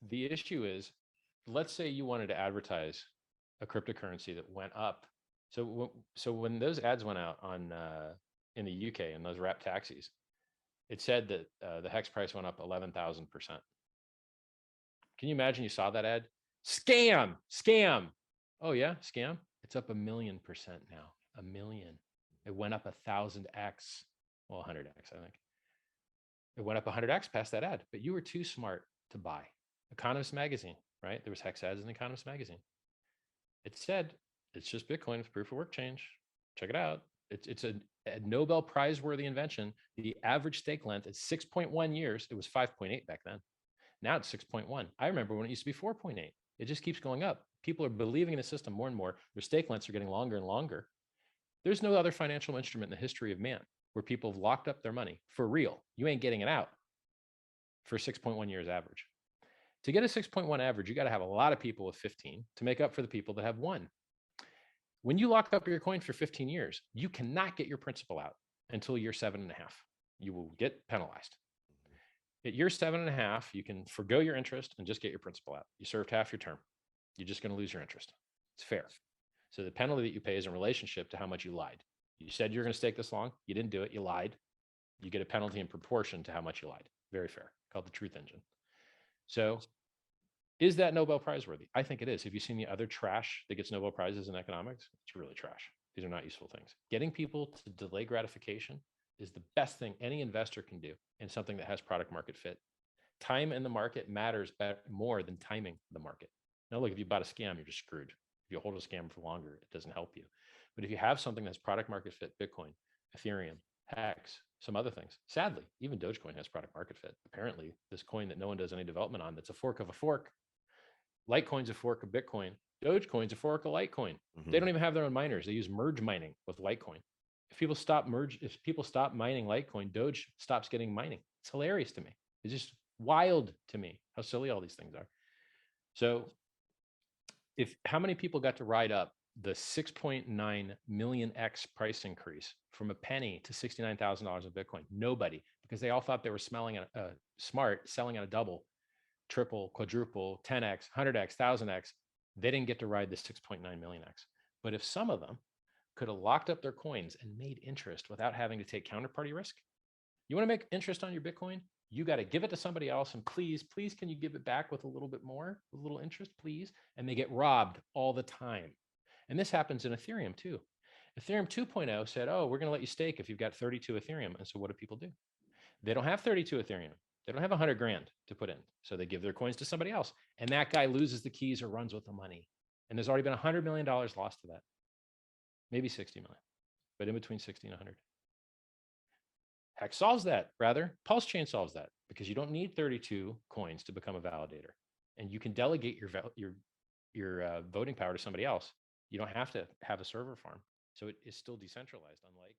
The issue is, let's say you wanted to advertise a cryptocurrency that went up. So when those ads went out on in the UK and those wrap taxis, it said that the hex price went up 11,000%. Can you imagine you saw that ad? Scam, scam. Oh yeah, scam. It's up 1,000,000% now. 1,000,000. It went up 1,000x. Well, 100x, I think. It went up 100x past that ad, but you were too smart to buy. Economist magazine, right? There was hex ads in Economist magazine. It said it's just Bitcoin with proof of work change. Check it out. It's a Nobel Prize worthy invention. The average stake length is 6.1 years. It was 5.8 back then. Now it's 6.1. I remember when it used to be 4.8. It just keeps going up. People are believing in the system more and more. Their stake lengths are getting longer and longer. There's no other financial instrument in the history of man where people have locked up their money for real. You ain't getting it out for 6.1 years average. To get a 6.1 average, you got to have a lot of people with 15 to make up for the people that have one. When you lock up your coin for 15 years, you cannot get your principal out until year 7.5. You will get penalized. At year 7.5, you can forgo your interest and just get your principal out. You served half your term. You're just going to lose your interest. It's fair. So the penalty that you pay is in relationship to how much you lied. You said you're going to stake this long. You didn't do it. You lied. You get a penalty in proportion to how much you lied. Very fair. Called the truth engine. So is that Nobel Prize worthy? I think it is. Have you seen the other trash that gets Nobel Prizes in economics? It's really trash. These are not useful things. Getting people to delay gratification is the best thing any investor can do in something that has product market fit. Time in the market matters more than timing the market. Now, look, if you bought a scam, you're just screwed. If you hold a scam for longer, it doesn't help you. But if you have something that's product market fit, Bitcoin, Ethereum, Hex, some other things. Sadly, even Dogecoin has product market fit. Apparently, this coin that no one does any development on, that's a fork of a fork. Litecoin's a fork of Bitcoin. Dogecoin's a fork of Litecoin. They don't even have their own miners. They use merge mining with Litecoin. If people stop mining Litecoin, Doge stops getting mining. It's hilarious to me. It's just wild to me how silly all these things are. So how many people got to ride up the 6.9 million X price increase from a penny to $69,000 of Bitcoin? Nobody, because they all thought they were smart, selling at a double, triple, quadruple, 10X, 100X, 1000X. They didn't get to ride the 6.9 million X. But if some of them could have locked up their coins and made interest without having to take counterparty risk, you want to make interest on your Bitcoin? You got to give it to somebody else, and please, can you give it back with a little bit more, with a little interest, please? And they get robbed all the time. And this happens in Ethereum too. Ethereum 2.0 said, oh, we're going to let you stake if you've got 32 Ethereum. And so what do people do? They don't have 32 Ethereum. They don't have 100 grand to put in. So they give their coins to somebody else. And that guy loses the keys or runs with the money. And there's already been $100 million lost to that. Maybe 60 million, but in between 60 and 100. Hex solves that, rather. Pulse Chain solves that, because you don't need 32 coins to become a validator. And you can delegate your voting power to somebody else. You don't have to have a server farm. So it is still decentralized, unlike